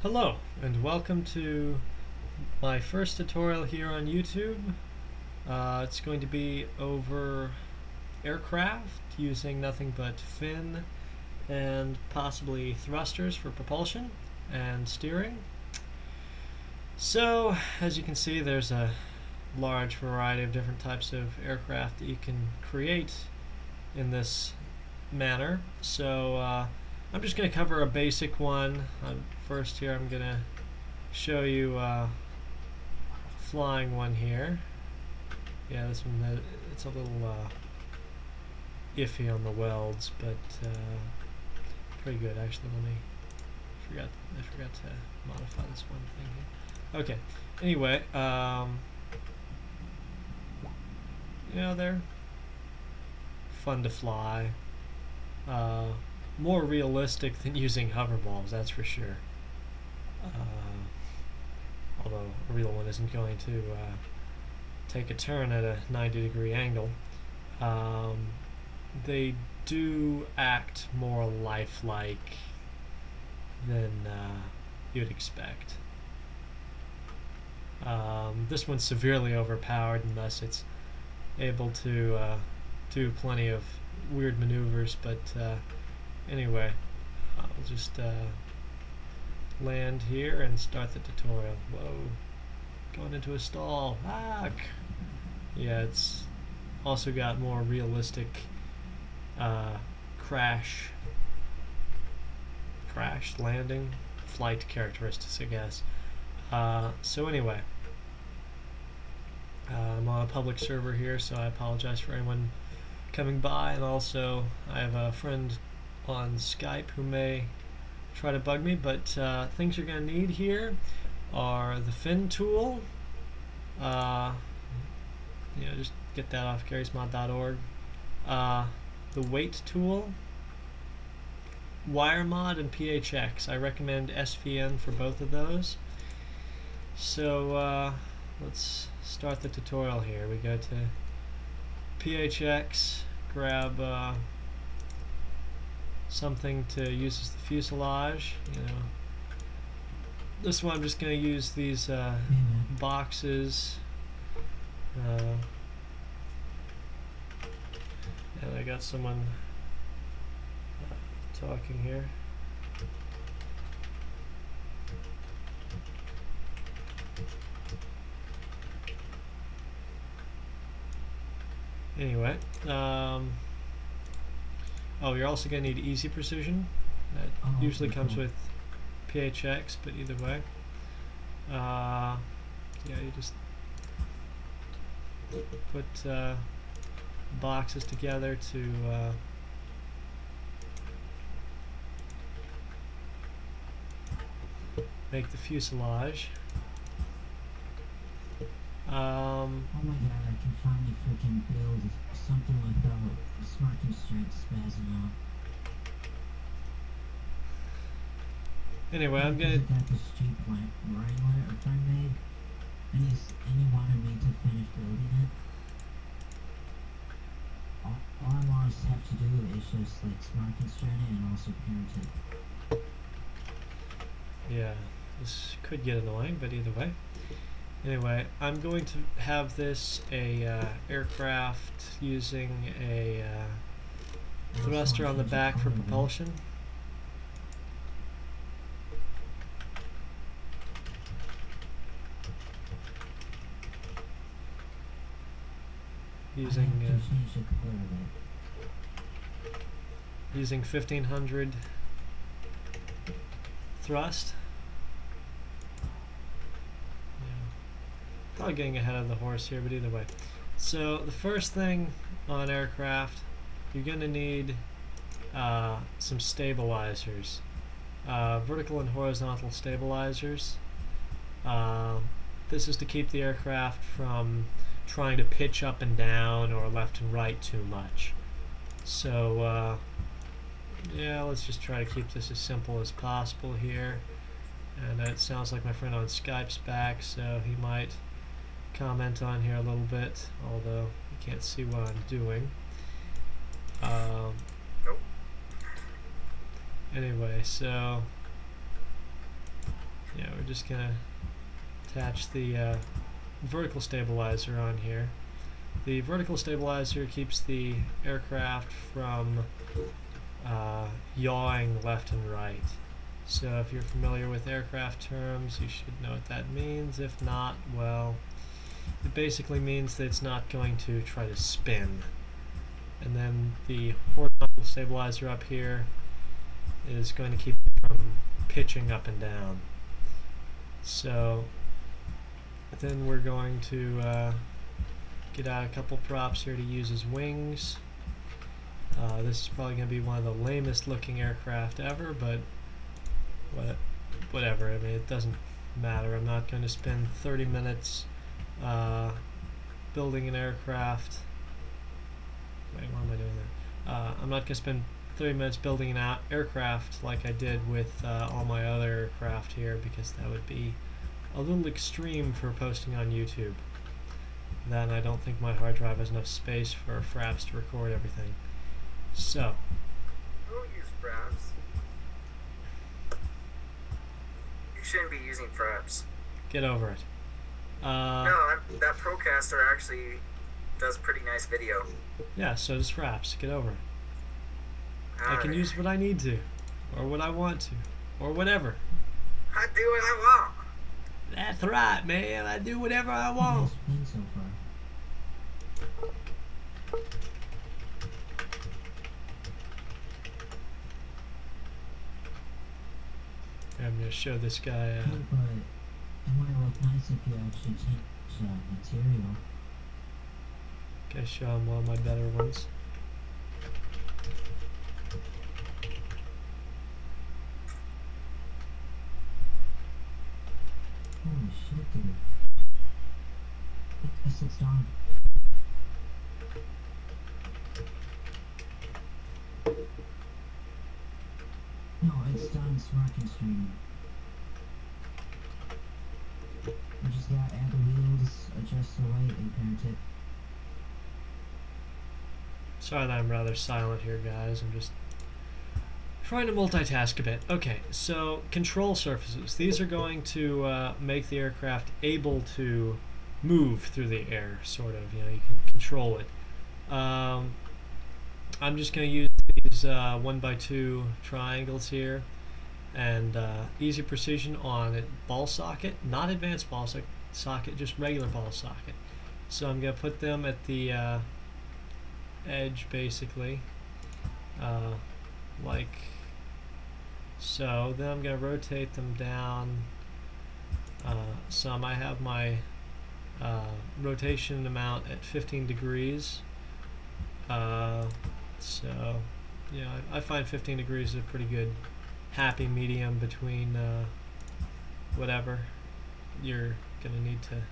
Hello and welcome to my first tutorial here on YouTube. It's going to be over aircraft using nothing but fin and possibly thrusters for propulsion and steering. So as you can see, there's a large variety of different types of aircraft that you can create in this manner. So I'm just going to cover a basic one. First here I'm going to show you flying one here. Yeah, this one, it's a little iffy on the welds, but pretty good actually. I forgot to modify this one thing here. Okay, anyway, yeah, they're fun to fly. More realistic than using hoverballs, that's for sure. Although a real one isn't going to take a turn at a 90-degree angle. They do act more lifelike than you'd expect. This one's severely overpowered, and thus it's able to do plenty of weird maneuvers, but anyway, I'll just land here and start the tutorial. Whoa, going into a stall. Ah! Yeah, it's also got more realistic crash landing flight characteristics, I guess. So anyway, I'm on a public server here, so I apologize for anyone coming by, and also I have a friend on Skype who may try to bug me, but things you're going to need here are the fin tool. Just get that off garysmod.org. The weight tool, wire mod, and PHX. I recommend SVN for both of those. So let's start the tutorial here. We go to PHX, grab something to use as the fuselage. This one I'm just going to use these boxes. And I got someone talking here. Anyway, oh, you're also going to need easy precision. That usually comes with PHX, but either way, yeah, you just put boxes together to make the fuselage. Oh my god, I can finally freaking build something without smart constraints spazzing out. Anyway, I'm gonna got this cheap Wrangler a friend made, and he wanted me to finish building it. All I want to have to do is just like smart constrain it and also parent it. Yeah, this could get annoying, but either way. Anyway, I'm going to have this a aircraft using a thruster on the back for propulsion. Using 1500 thrust. Probably getting ahead of the horse here, but either way. So the first thing on aircraft, you're going to need some stabilizers, vertical and horizontal stabilizers. This is to keep the aircraft from trying to pitch up and down or left and right too much. So yeah, let's just try to keep this as simple as possible here. And it sounds like my friend on Skype's back, so he might comment on here a little bit, although you can't see what I'm doing. Nope. Anyway, so just going to attach the vertical stabilizer on here. The vertical stabilizer keeps the aircraft from yawing left and right. So if you're familiar with aircraft terms, you should know what that means. If not, well, it basically means that it's not going to try to spin. And then the horizontal stabilizer up here is going to keep it from pitching up and down. So then we're going to get out a couple props here to use as wings. This is probably going to be one of the lamest looking aircraft ever, but whatever. I mean, it doesn't matter. I'm not going to spend 30 minutes building an aircraft. Wait, why am I doing that? I'm not going to spend 30 minutes building an aircraft like I did with all my other aircraft here, because that would be a little extreme for posting on YouTube. Then I don't think my hard drive has enough space for Flapst to record everything. So. Don't use Flapst. You shouldn't be using Flapst. Get over it. No, that Procaster actually does pretty nice video. Yeah, so does Flapst. Get over it. I can use what I need to, or what I want to, or whatever. I do what I want. That's right, man. I do whatever I want. So far. I'm going to show this guy. Hey, but it might look nice if you actually change material. Okay, show him one of my better ones. Holy shit, dude. Yes, it's done. No, it's done smart streaming. We just gotta add the wheels, adjust the weight, and parent it. Sorry that I'm rather silent here, guys. I'm just trying to multitask a bit. Okay, so control surfaces. These are going to make the aircraft able to move through the air, sort of. You know, you can control it. I'm just going to use these 1x2 triangles here, and easy precision on a ball socket, not advanced ball socket, just regular ball socket. So I'm going to put them at the edge, basically, like so. Then I'm going to rotate them down some. I have my rotation amount at 15 degrees. So, yeah, I find 15 degrees is a pretty good happy medium between whatever you're going to need to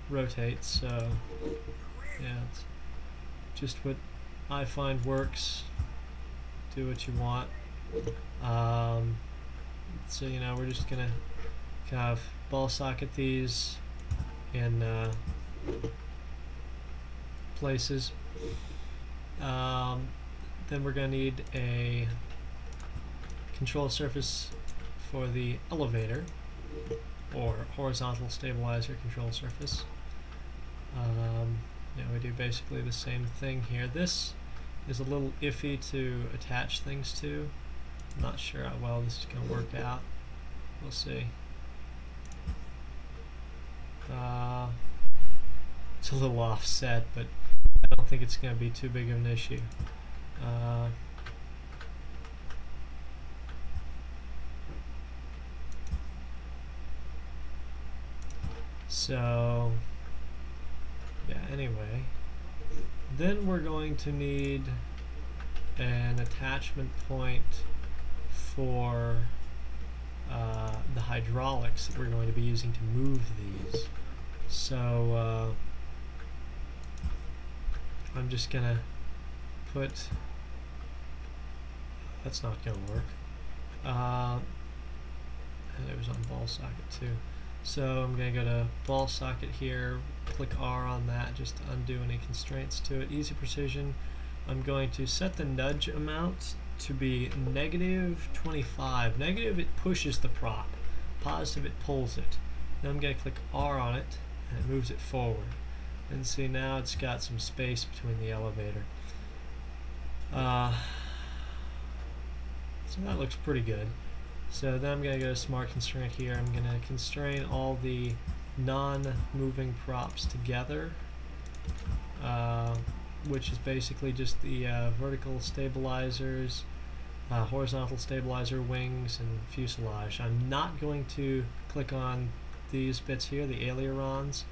rotate. So, yeah, it's just what I find works. Do what you want. So, you know, we're just going to kind of ball socket these in places. Then we're going to need a control surface for the elevator, or horizontal stabilizer control surface. You know, we do basically the same thing here. This is a little iffy to attach things to. I'm not sure how well this is going to work out. We'll see. It's a little offset, but I don't think it's going to be too big of an issue. So, yeah, anyway. Then we're going to need an attachment point for the hydraulics that we're going to be using to move these. So, I'm just going to put, that's not going to work, and it was on ball socket too. So I'm going to go to ball socket here, click R on that just to undo any constraints to it. Easy precision. I'm going to set the nudge amount to be -25. Negative, it pushes the prop. positive, it pulls it. Then I'm going to click R on it, and it moves it forward. And see, now it's got some space between the elevator. So that looks pretty good. So then I'm going to go to Smart Constraint here. I'm going to constrain all the non-moving props together, which is basically just the vertical stabilizers, horizontal stabilizer, wings, and fuselage. I'm not going to click on these bits here, the ailerons,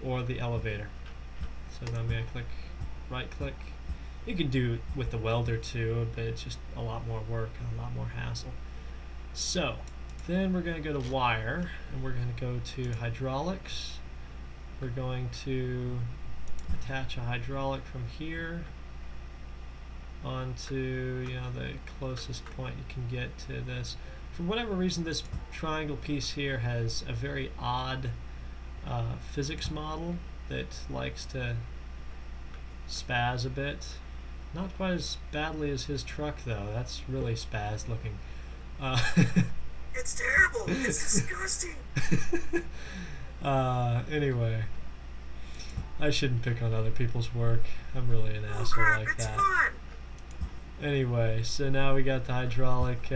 or the elevator. So then I'm going to click right-click. You can do it with the welder too, but it's just a lot more work and a lot more hassle. So then we're going to go to wire, and we're going to go to hydraulics. We're going to attach a hydraulic from here onto, you know, the closest point you can get to this. For whatever reason, this triangle piece here has a very odd physics model that likes to spaz a bit. Not quite as badly as his truck, though. That's really spaz looking. It's terrible. It's disgusting. Anyway, I shouldn't pick on other people's work. I'm really an asshole like it's that. fun. Anyway, so now we got the hydraulic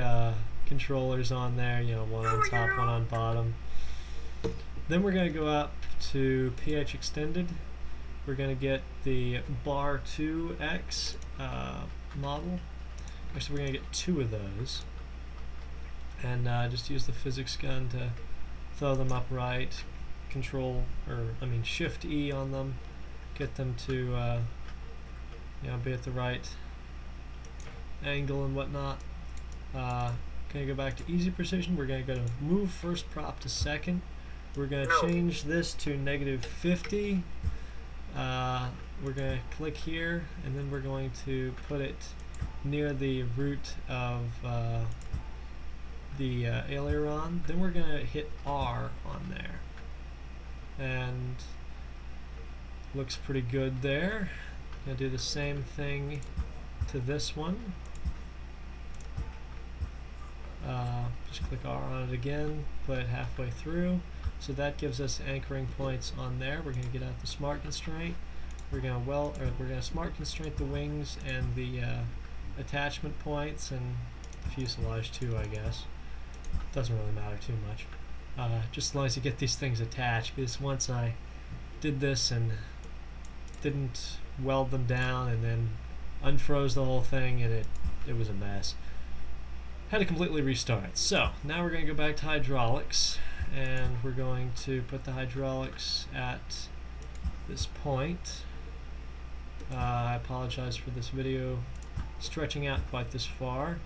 controllers on there. You know, one on top, one on bottom. Then we're going to go up to pH extended. We're going to get the bar 2X model. Actually, we're going to get 2 of those. And just use the physics gun to throw them upright. Shift E on them. Get them to you know, be at the right angle and whatnot. Going to go back to easy precision. We're going to go to move first prop to second. We're going to change this to -50. We're going to click here, and then we're going to put it near the root of the aileron. Then we're going to hit R on there, and looks pretty good there. Going to do the same thing to this one. Just click R on it again, put it halfway through. So that gives us anchoring points on there. We're going to get out the smart constraint. We're going to smart constraint the wings and the attachment points and the fuselage too, I guess. Doesn't really matter too much. Just as long as you get these things attached, because once I did this and didn't weld them down and then unfroze the whole thing, and it was a mess. Had to completely restart. So now we're going to go back to hydraulics, and we're going to put the hydraulics at this point. I apologize for this video stretching out quite this far.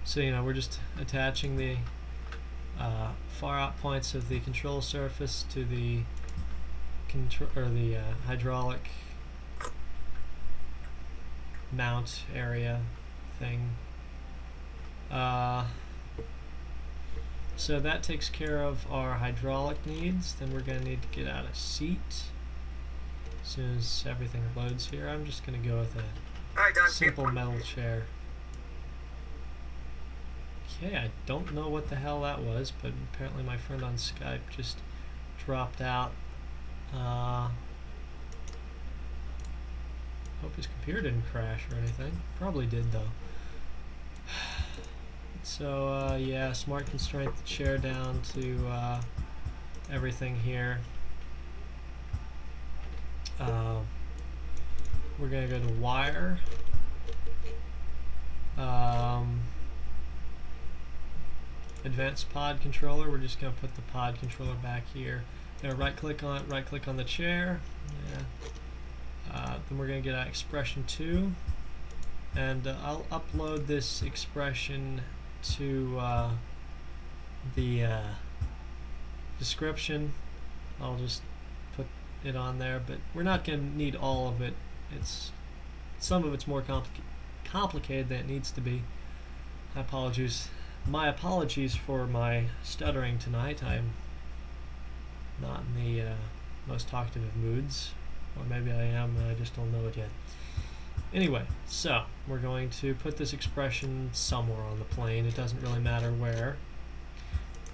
So, you know, we're just attaching the far out points of the control surface to the hydraulic mount area thing. So that takes care of our hydraulic needs. Then we're going to need to get out a seat as soon as everything loads here. I'm just going to go with a simple metal chair. Okay, I don't know what the hell that was, but apparently my friend on Skype just dropped out. Hope his computer didn't crash or anything. Probably did though. So yeah, smart constraint the chair down to everything here. We're going to go to wire. Advanced pod controller. We're just going to put the pod controller back here. Right click on it, right click on the chair. Yeah. Then we're going to get an expression 2, and I'll upload this expression to the description. I'll just put it on there, but we're not going to need all of it. Some of it's more complicated than it needs to be. My apologies for my stuttering tonight. I'm not in the most talkative of moods. Or maybe I am, and I just don't know it yet. Anyway, so we're going to put this expression somewhere on the plane. It doesn't really matter where.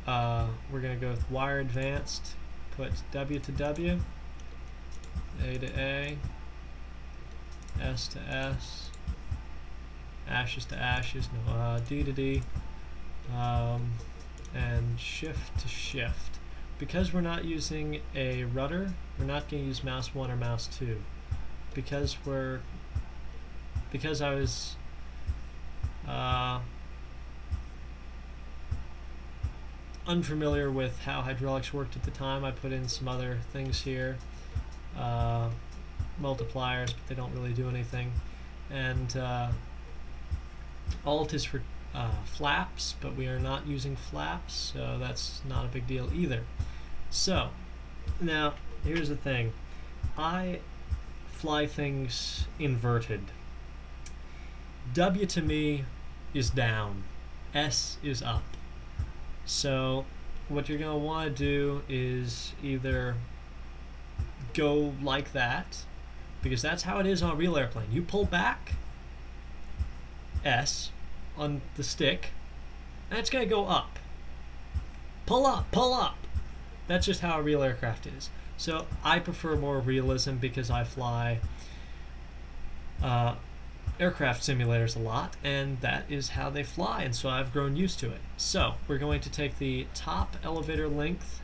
We're going to go with wire advanced, put W to W, A to A, S to S, ashes to ashes, no, D to D, and shift to shift. Because we're not using a RudR, we're not going to use mouse 1 or mouse 2. Because I was unfamiliar with how hydraulics worked at the time, I put in some other things here, multipliers, but they don't really do anything. And Alt is for flaps, but we are not using flaps, so that's not a big deal either. So now here's the thing. I fly things inverted. W to me is down, S is up. So what you're going to want to do is either go like that, because that's how it is on a real airplane. You pull back S on the stick, and it's going to go up. Pull up, pull up. That's just how a real aircraft is. So I prefer more realism because I fly aircraft simulators a lot, and that is how they fly, and so I've grown used to it. So we're going to take the top elevator length.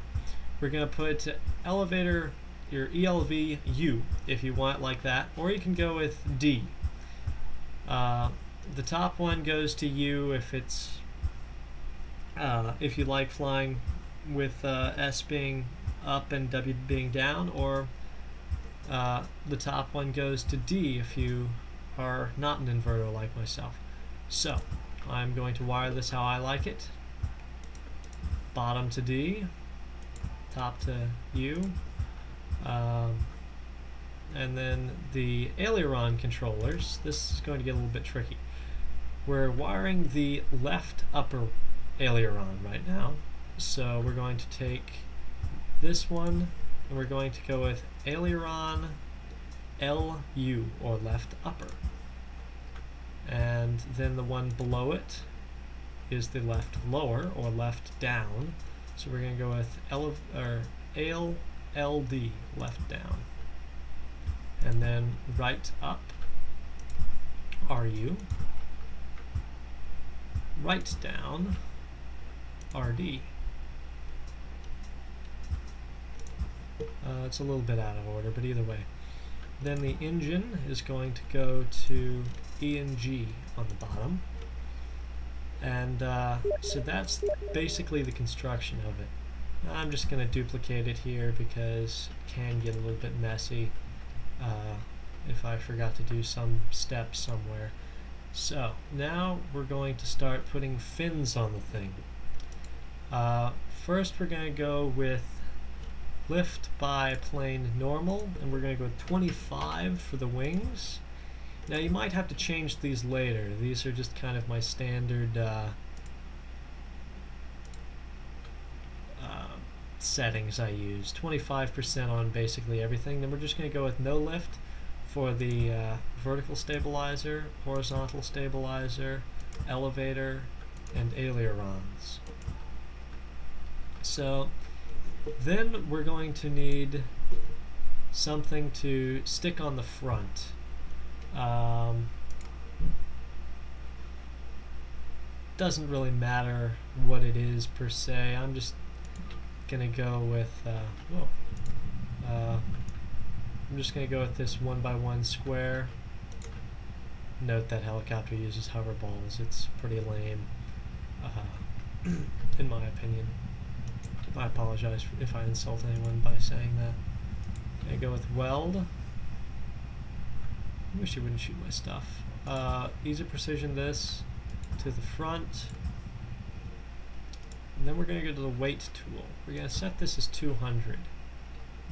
We're going to put elevator, your ElvU, if you want it like that, or you can go with D. The top one goes to U if it's if you like flying with S being up and W being down, or the top one goes to D if you are not an inverter like myself. So I'm going to wire this how I like it. Bottom to D, top to U, and then the aileron controllers. This is going to get a little bit tricky. We're wiring the left upper aileron right now, so we're going to take this one and we're going to go with AilRU LU, or left upper, and then the one below it is the left lower, or left down, so we're going to go with AilLD, left down, and then right up RU, right down RD. It's a little bit out of order, but either way. Then the engine is going to go to E and G on the bottom. And so that's basically the construction of it. I'm just going to duplicate it here because it can get a little bit messy if I forgot to do some step somewhere. So now we're going to start putting fins on the thing. First we're going to go with lift by plane normal, and we're going to go with 25 for the wings. Now you might have to change these later. These are just kind of my standard settings I use. 25% on basically everything. Then we're just going to go with no lift for the vertical stabilizer, horizontal stabilizer, elevator, and ailerons. So then we're going to need something to stick on the front. Doesn't really matter what it is per se. I'm just gonna go with I'm just gonna go with this 1x1 square. Note that helicopter uses hover balls. It's pretty lame, in my opinion. I apologize if I insult anyone by saying that. I go with weld. I wish you wouldn't shoot my stuff. Easy precision this to the front. And then we're going to go to the weight tool. We're going to set this as 200.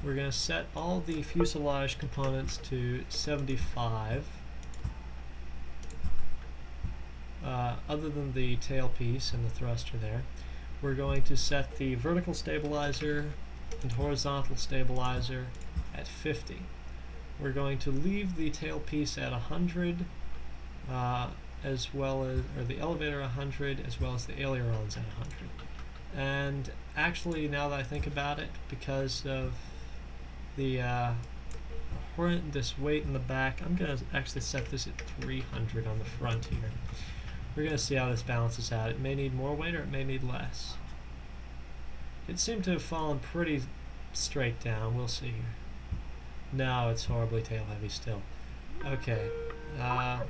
We're going to set all the fuselage components to 75. Other than the tailpiece and the thruster there. We're going to set the vertical stabilizer and horizontal stabilizer at 50. we're going to leave the tailpiece at 100, as well as, or the elevator 100, as well as the ailerons at 100. And actually, now that I think about it, because of the horrendous weight in the back, I'm going to actually set this at 300 on the front here. We're going to see how this balances out. It may need more weight or it may need less. It seemed to have fallen pretty straight down. We'll see here. No, it's horribly tail heavy still. Okay. I'm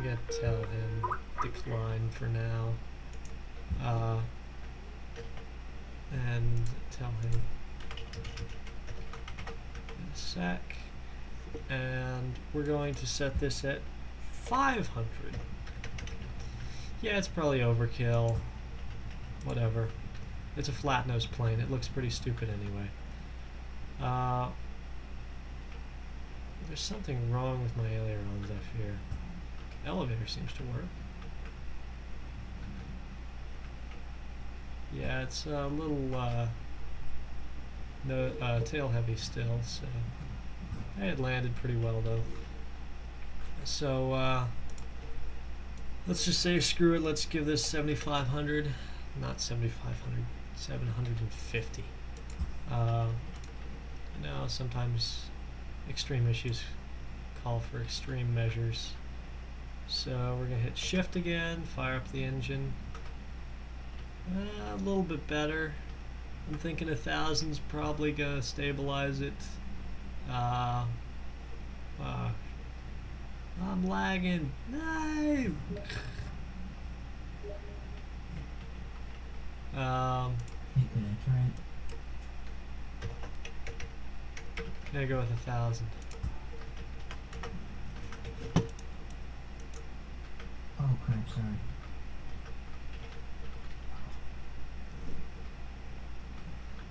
going to tell him decline for now. And tell him in a sec. And we're going to set this at 500. Yeah, it's probably overkill. Whatever. It's a flat nose plane. It looks pretty stupid anyway. There's something wrong with my ailerons, I fear. Elevator seems to work. Yeah, it's a little tail heavy still, so it landed pretty well though. So let's just say screw it. Let's give this 7,500, not 7,500, 750. You know, sometimes extreme issues call for extreme measures. So we're gonna hit Shift again, fire up the engine. A little bit better. I'm thinking 1,000's probably gonna stabilize it. I'm lagging. No. Gonna go with 1,000. Oh crap, sorry.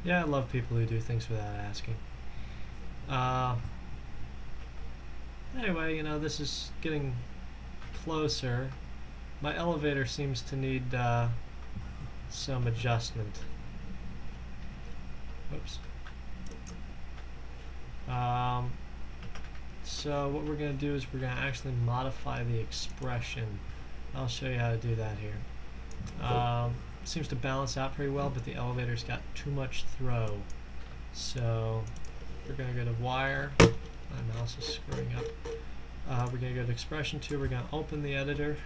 Yeah, I love people who do things without asking. Anyway, you know, this is getting closer. My elevator seems to need some adjustment. Oops. So what we're going to do is we're going to actually modify the expression. I'll show you how to do that here. Seems to balance out pretty well, but the elevator's got too much throw. So we're going to go to wire. My mouse is screwing up. We're going to go to expression 2. We're going to open the editor.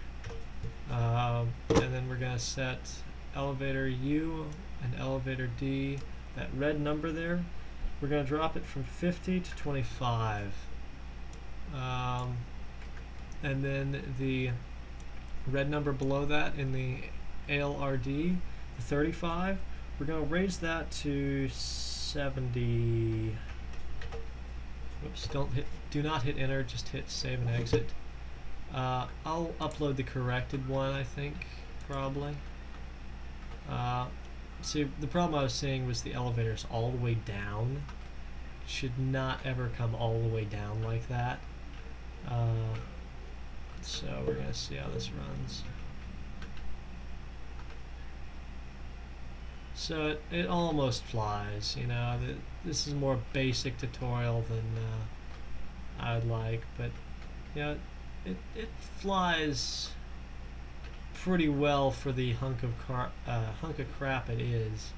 And then we're going to set elevator U and elevator D, that red number there. We're going to drop it from 50 to 25. And then the red number below that in the AilRD, the 35, we're going to raise that to 70. Whoops, do not hit enter, just hit save and exit. I'll upload the corrected one, I think, probably. See, the problem I was seeing was the elevator's all the way down. It should not ever come all the way down like that. So we're going to see how this runs. So it almost flies, you know. This is a more basic tutorial than I'd like, but you know, it flies pretty well for the hunk of crap it is.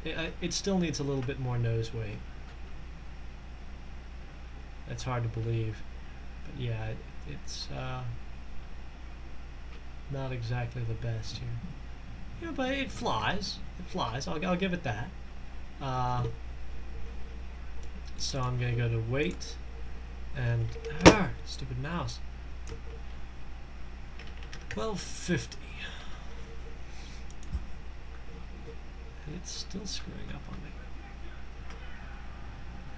It still needs a little bit more nose weight. That's hard to believe, but yeah, it's not exactly the best here. Yeah, but it flies. It flies. I'll give it that. So I'm gonna go to weight and stupid mouse. 1250. And it's still screwing up on me.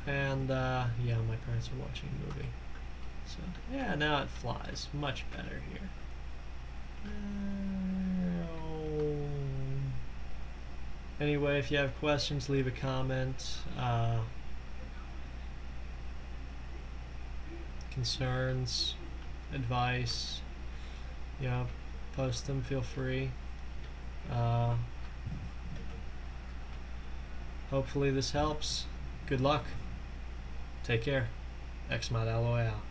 And yeah, my parents are watching a movie. So yeah, now it flies much better here. Anyway, if you have questions, leave a comment. Concerns, advice, you know, post them, feel free. Hopefully this helps. Good luck. Take care. Gmod LOL.